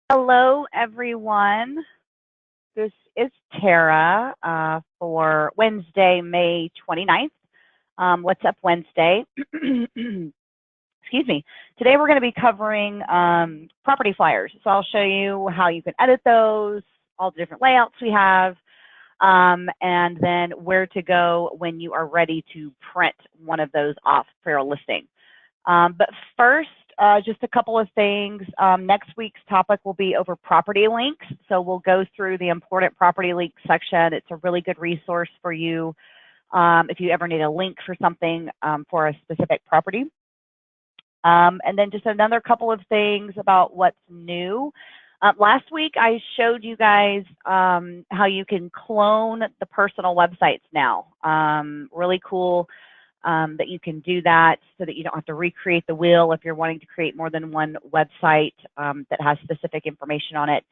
Hello, everyone. This is Tara for Wednesday, May 29th. What's up, Wednesday? Excuse me. Today we're going to be covering property flyers. So I'll show you how you can edit those, all the different layouts we have, and then where to go when you are ready to print one of those off for your listing. But first, just a couple of things. Next week's topic will be over property links. So we'll go through the important property links section. It's a really good resource for you if you ever need a link for something for a specific property. And then just another couple of things about what's new. Last week, I showed you guys how you can clone the personal websites now. Really cool. That you can do that so that you don't have to recreate the wheel if you're wanting to create more than one website that has specific information on it.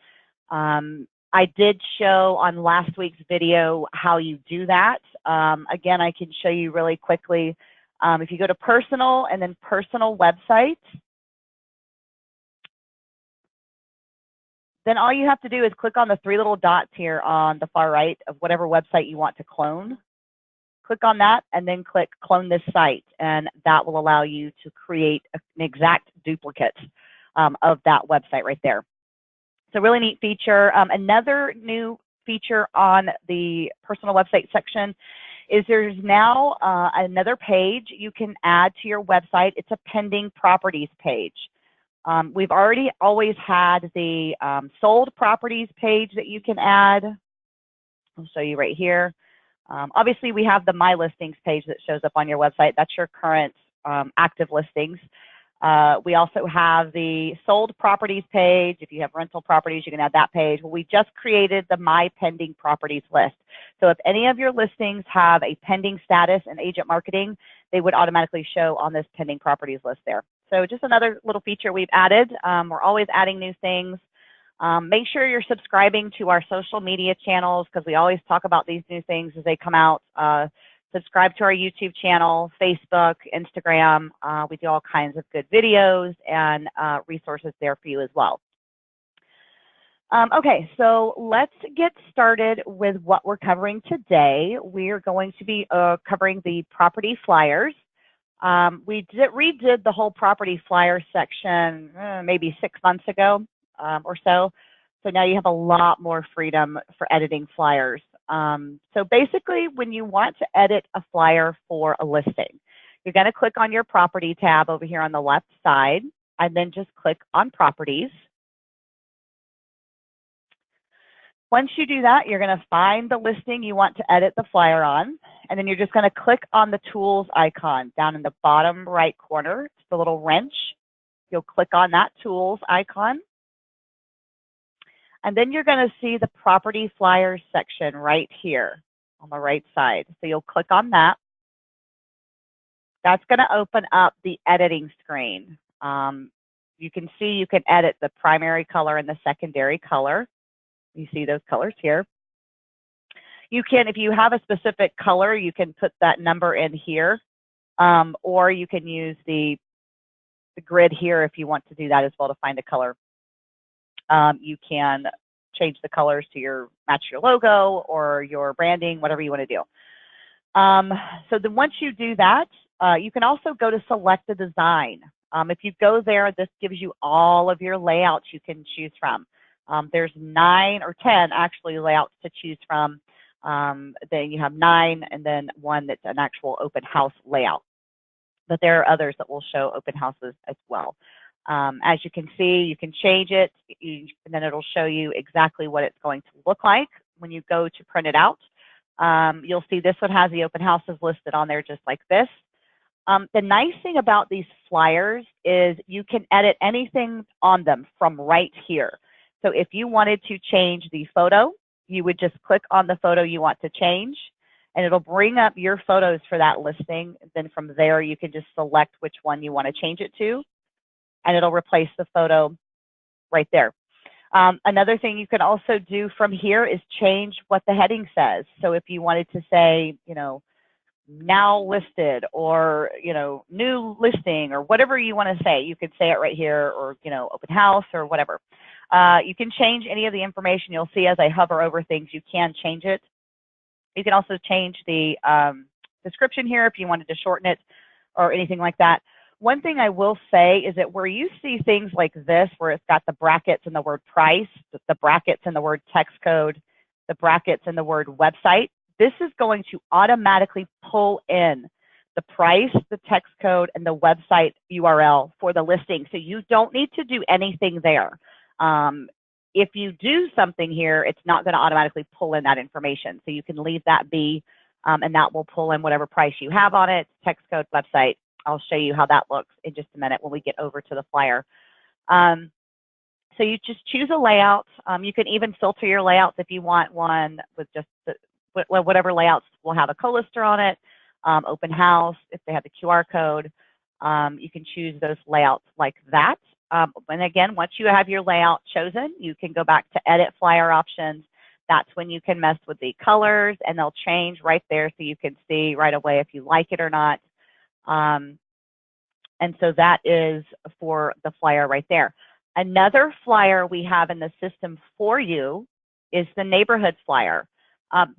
I did show on last week's video how you do that. Again, I can show you really quickly. If you go to personal and then personal websites, then all you have to do is click on the three little dots here on the far right of whatever website you want to clone. Click on that and then click clone this site, and that will allow you to create an exact duplicate of that website right there. It's a really neat feature. Another new feature on the personal website section is there's now another page you can add to your website. It's a pending properties page. We've always had the sold properties page that you can add. I'll show you right here. Obviously, we have the My Listings page that shows up on your website. That's your current active listings. We also have the sold properties page. If you have rental properties, you can add that page. Well, we just created the My Pending Properties list. So if any of your listings have a pending status in agent marketing, they would automatically show on this pending properties list there. So just another little feature we've added. We're always adding new things. Make sure you're subscribing to our social media channels because we always talk about these new things as they come out. Subscribe to our YouTube channel, Facebook, Instagram. We do all kinds of good videos and resources there for you as well. Okay, so let's get started with what we're covering today. We're going to be covering the property flyers. We redid the whole property flyer section maybe 6 months ago. Or so. So now you have a lot more freedom for editing flyers. So basically, when you want to edit a flyer for a listing, you're going to click on your property tab over here on the left side, and then just click on properties. Once you do that, you're going to find the listing you want to edit the flyer on, and then you're just going to click on the tools icon down in the bottom right corner. It's the little wrench. You'll click on that tools icon. And then you're going to see the property flyers section right here on the right side. So you'll click on that. That's going to open up the editing screen. You can see you can edit the primary color and the secondary color. You see those colors here. You can, if you have a specific color, you can put that number in here, or you can use the grid here if you want to do that as well to find a color. You can change the colors to match your logo or your branding, whatever you want to do. So then once you do that, you can also go to select a design. If you go there, this gives you all of your layouts you can choose from. There's 9 or 10 actually layouts to choose from. Then you have 9 and then one that's an actual open house layout. But there are others that will show open houses as well. As you can see, you can change it, and then it'll show you exactly what it's going to look like when you go to print it out. You'll see this one has the open houses listed on there just like this. The nice thing about these flyers is you can edit anything on them from right here. So if you wanted to change the photo, you would just click on the photo you want to change, and it'll bring up your photos for that listing. Then from there, you can just select which one you want to change it to, and it'll replace the photo right there. Another thing you can also do from here is change what the heading says. So if you wanted to say, now listed, or, new listing, or whatever you want to say, you could say it right here, or, open house or whatever. You can change any of the information. You'll see as I hover over things, you can change it. You can also change the description here if you wanted to shorten it or anything like that. One thing I will say is that where you see things like this, where it's got the brackets and the word price, the brackets and the word text code, the brackets and the word website, this is going to automatically pull in the price, the text code, and the website URL for the listing. So you don't need to do anything there. If you do something here, it's not going to automatically pull in that information. So you can leave that be, and that will pull in whatever price you have on it, text code, website. I'll show you how that looks in just a minute when we get over to the flyer. So you just choose a layout. You can even filter your layouts if you want one with just whatever layouts will have a co-lister on it, open house, if they have the QR code. You can choose those layouts like that. And again, once you have your layout chosen, you can go back to edit flyer options. That's when you can mess with the colors, and they'll change right there so you can see right away if you like it or not. And so that is for the flyer right there. Another flyer we have in the system for you is the neighborhood flyer.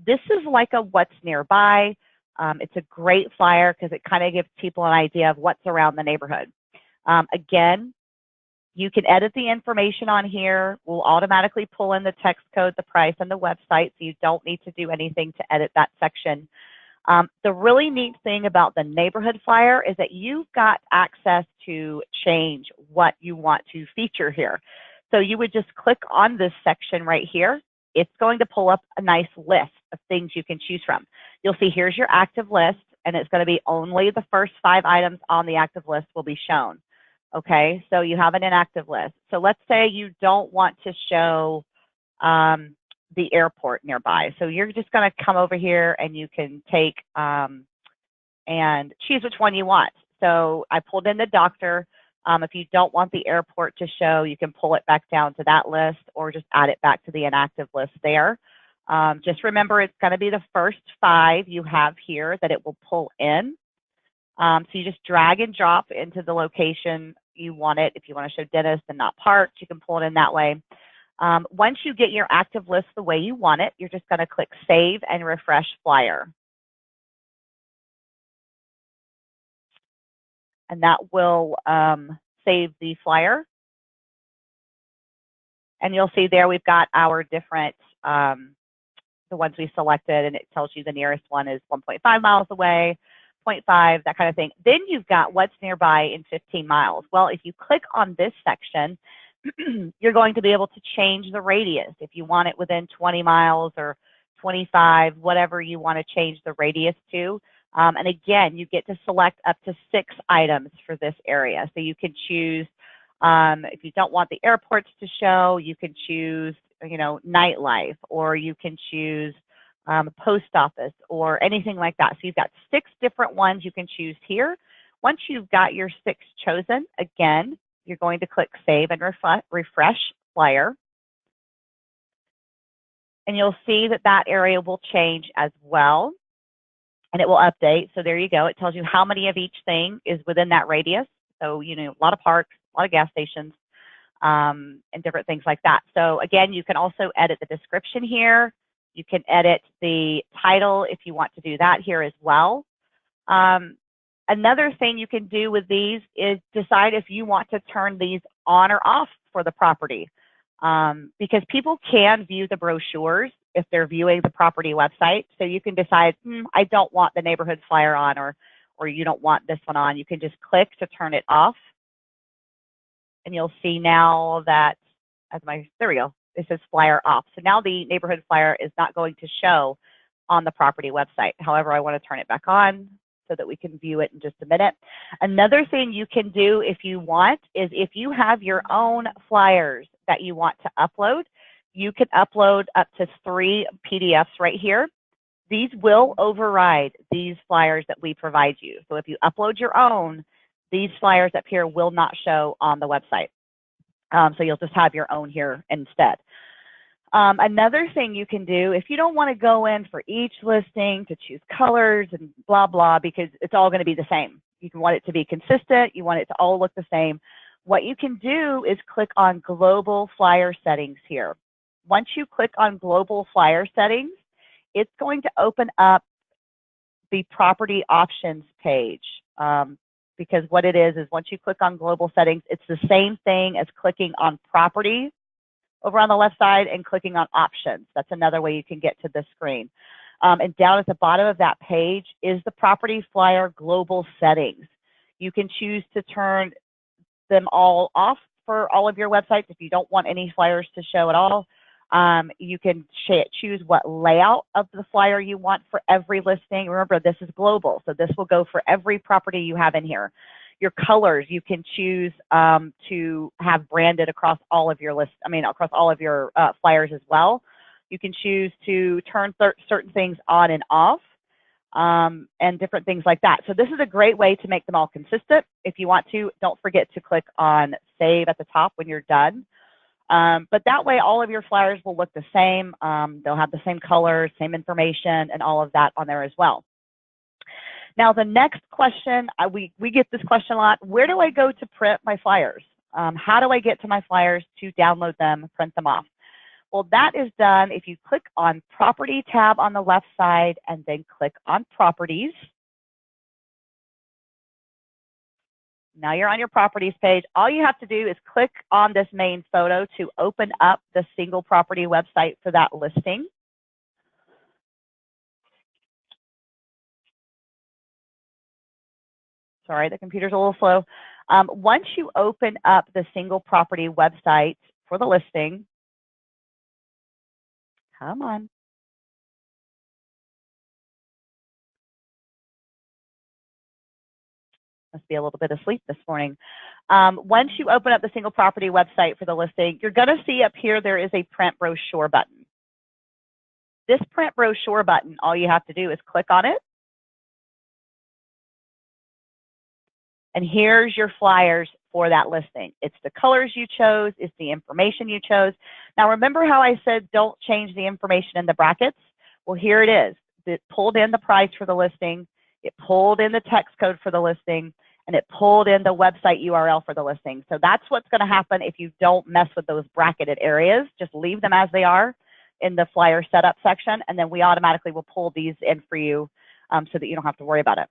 This is like a what's nearby. It's a great flyer because it kind of gives people an idea of what's around the neighborhood. Again, you can edit the information on here. We'll automatically pull in the text code, the price, and the website, so you don't need to do anything to edit that section. The really neat thing about the neighborhood flyer is that you've got access to change what you want to feature here. So you would just click on this section right here. It's going to pull up a nice list of things you can choose from. You'll see here's your active list, and it's going to be only the first 5 items on the active list will be shown. Okay, so you have an inactive list. So let's say you don't want to show the airport nearby. So you're just going to come over here and you can take and choose which one you want. So I pulled in the doctor. If you don't want the airport to show, you can pull it back down to that list or just add it back to the inactive list there. Just remember, it's going to be the first 5 you have here that it will pull in. So you just drag and drop into the location you want it. If you want to show dentist and not parked, you can pull it in that way. Once you get your active list the way you want it, you're just going to click Save and Refresh Flyer. And that will save the flyer. And you'll see there we've got our different, the ones we selected, and it tells you the nearest one is 1.5 miles away, 0.5, that kind of thing. Then you've got what's nearby in 15 miles. Well, if you click on this section, you're going to be able to change the radius. If you want it within 20 miles or 25, whatever you want to change the radius to. And again, you get to select up to 6 items for this area. So you can choose, if you don't want the airports to show, you can choose, you know, nightlife, or you can choose post office or anything like that. So you've got 6 different ones you can choose here. Once you've got your 6 chosen, again, you're going to click Save and Refresh Flyer. And you'll see that that area will change as well. And it will update. So there you go. It tells you how many of each thing is within that radius. So, you know, a lot of parks, a lot of gas stations, and different things like that. So again, you can also edit the description here. You can edit the title if you want to do that here as well. Another thing you can do with these is decide if you want to turn these on or off for the property. Because people can view the brochures if they're viewing the property website. So you can decide, I don't want the neighborhood flyer on, or you don't want this one on. You can just click to turn it off. And you'll see now that, there we go, it says flyer off. So now the neighborhood flyer is not going to show on the property website. However, I want to turn it back on so that we can view it in just a minute. Another thing you can do if you want is if you have your own flyers that you want to upload, you can upload up to 3 PDFs right here. These will override these flyers that we provide you. So if you upload your own, these flyers up here will not show on the website. So you'll just have your own here instead. Another thing you can do, if you don't want to go in for each listing to choose colors and blah, blah, because it's all going to be the same. You can want it to be consistent. You want it to all look the same. what you can do is click on Global Flyer Settings here. Once you click on Global Flyer Settings, it's going to open up the property options page. Because what it is once you click on Global Settings, it's the same thing as clicking on Property over on the left side and clicking on Options. That's another way you can get to this screen. And down at the bottom of that page is the Property Flyer Global Settings. You can choose to turn them all off for all of your websites if you don't want any flyers to show at all. You can choose what layout of the flyer you want for every listing. Remember, this is global, so this will go for every property you have in here. Your colors, you can choose to have branded across all of your across all of your flyers as well. You can choose to turn certain things on and off, and different things like that. So this is a great way to make them all consistent. If you want to, don't forget to click on Save at the top when you're done. But that way, all of your flyers will look the same. They'll have the same colors, same information, and all of that on there as well. Now, the next question, we get this question a lot. Where do I go to print my flyers? How do I get to my flyers to download them, print them off? Well, that is done if you click on Property tab on the left side and then click on Properties. Now you're on your Properties page. All you have to do is click on this main photo to open up the single property website for that listing. Sorry, the computer's a little slow. Once you open up the single property website for the listing, come on. Must be a little bit asleep this morning. Once you open up the single property website for the listing, you're going to see up here there is a print brochure button. This print brochure button, all you have to do is click on it. And here's your flyers for that listing. It's the colors you chose, it's the information you chose. Now remember how I said don't change the information in the brackets? Well, here it is. It pulled in the price for the listing, it pulled in the text code for the listing, and it pulled in the website URL for the listing. So that's what's going to happen if you don't mess with those bracketed areas. Just leave them as they are in the flyer setup section, and then we automatically will pull these in for you so that you don't have to worry about it.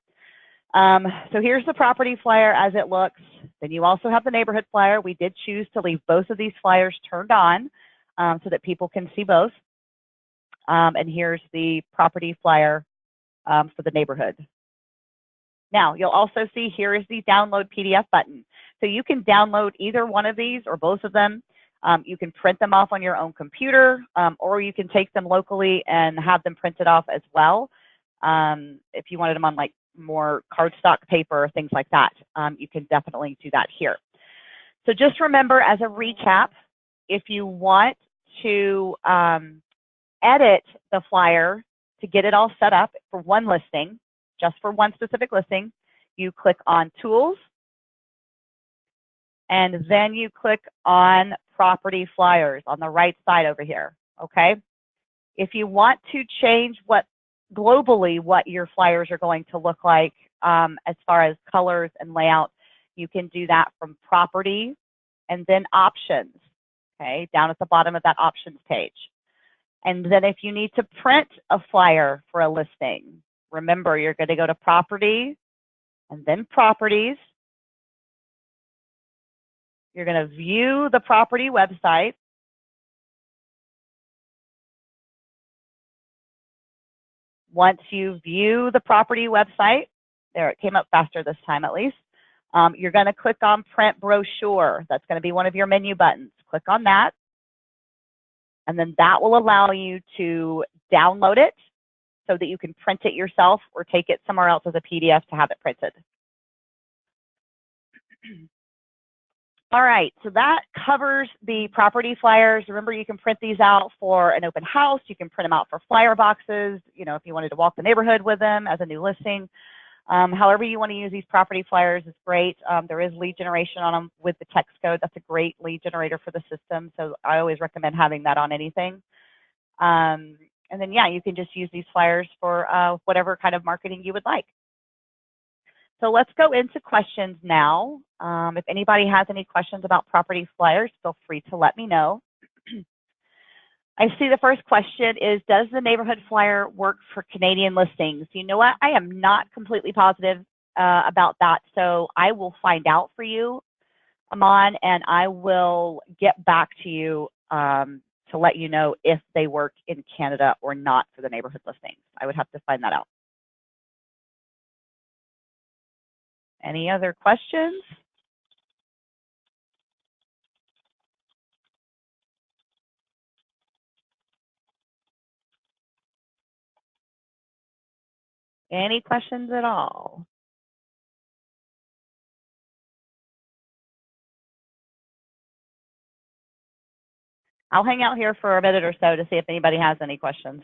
So here's the property flyer as it looks. Then you also have the neighborhood flyer. We did choose to leave both of these flyers turned on so that people can see both. And here's the property flyer for the neighborhood. Now, you'll also see here is the download PDF button. So you can download either one of these or both of them. You can print them off on your own computer, or you can take them locally and have them printed off as well. If you wanted them on like more cardstock paper, things like that, you can definitely do that here. So just remember, as a recap, if you want to edit the flyer to get it all set up for one listing, just for one specific listing, you click on Tools, and then you click on Property Flyers on the right side over here, okay? If you want to change globally what your flyers are going to look like as far as colors and layout, you can do that from Property and then Options, okay, down at the bottom of that Options page. And then if you need to print a flyer for a listing, remember, you're going to go to Property and then Properties. You're going to view the property website. Once you view the property website, there, it came up faster this time at least, you're going to click on Print Brochure. That's going to be one of your menu buttons. Click on that, and then that will allow you to download it so that you can print it yourself or take it somewhere else as a PDF to have it printed. All right, so that covers the property flyers. Remember, you can print these out for an open house. You can print them out for flyer boxes, you know, if you wanted to walk the neighborhood with them as a new listing. However you want to use these property flyers is great. There is lead generation on them with the text code. That's a great lead generator for the system, so I always recommend having that on anything. And then, yeah, you can just use these flyers for whatever kind of marketing you would like. So let's go into questions now. If anybody has any questions about property flyers, feel free to let me know. I see the first question is, does the neighborhood flyer work for Canadian listings? You know what? I am not completely positive about that, so I will find out for you, Aman, and I will get back to you to let you know if they work in Canada or not for the neighborhood listings. I would have to find that out. Any other questions? Any questions at all? I'll hang out here for a minute or so to see if anybody has any questions.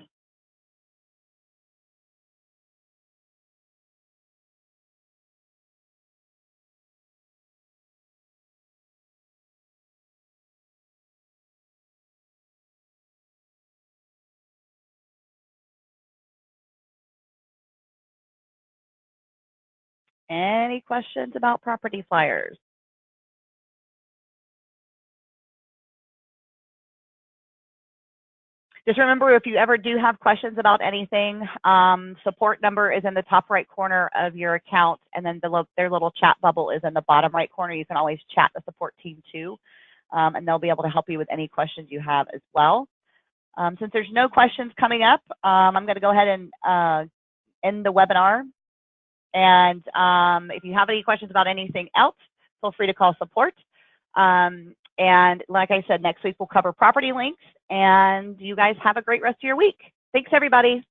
Any questions about property flyers? Just remember, if you ever do have questions about anything, support number is in the top right corner of your account, and then their little chat bubble is in the bottom right corner. You can always chat the support team too, and they'll be able to help you with any questions you have as well. Since there's no questions coming up, I'm going to go ahead and end the webinar. And if you have any questions about anything else, feel free to call support. And like I said, next week we'll cover property links, and you guys have a great rest of your week. Thanks, everybody.